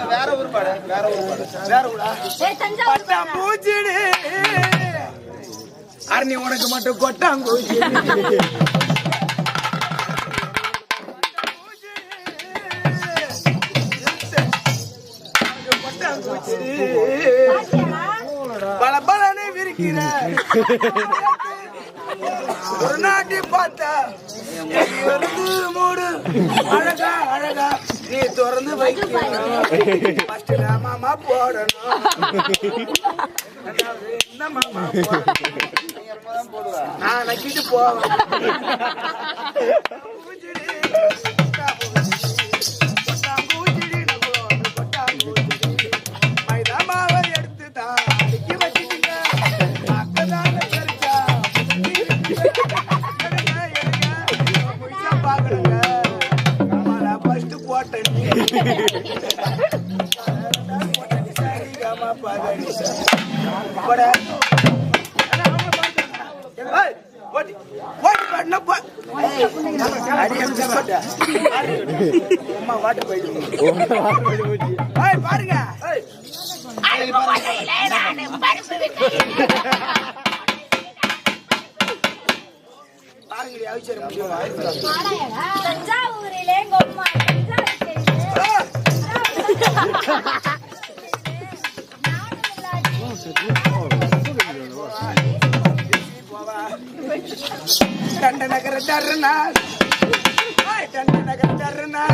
வேற ஊர் பாடு வேற ஊரா பூச்சிடு அரணி உனக்கு மட்டும் கொட்டாங்கூச்சி பல பலனை விரிக்கிற ஒரு நாட்டி பார்த்தா மூடு அழகா அழகா நீ திறந்து வைக்கணும் மாமா போடணும் என்ன மாமா நான் நக்கிட்டு போவேன் மைதாமாவை எடுத்து தான் அடிக்கி வச்சுட்டீங்க பாக்கணுங்க ஃபர்ஸ்ட் போட்டேன் பாருங்க தஞ்சாவூரிலே நகர தர்றனா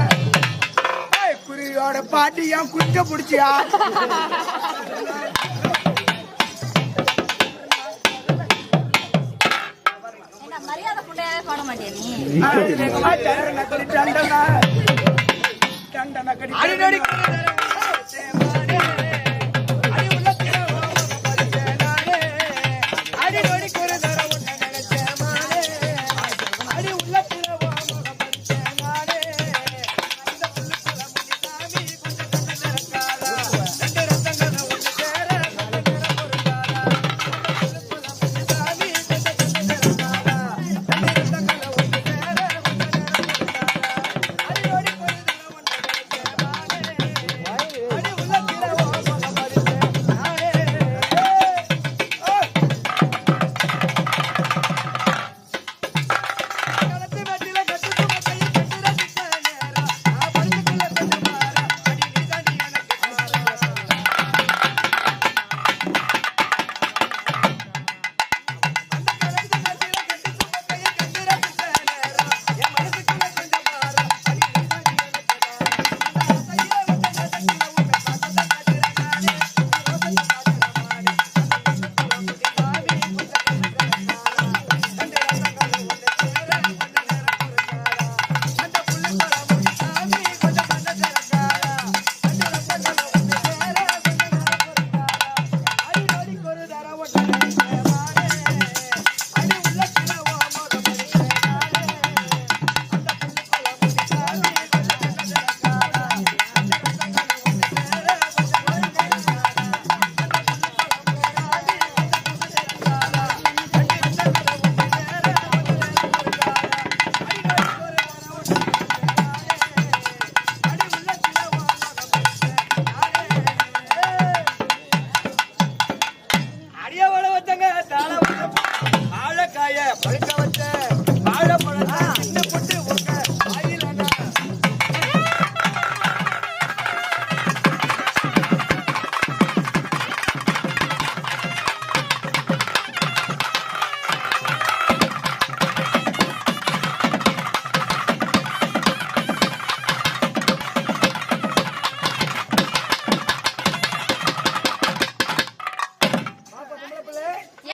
குருவியோட பாட்டி என் குச்ச புடிச்சியா மரியாதை புண்டையாவே போட மாட்டேன் நீ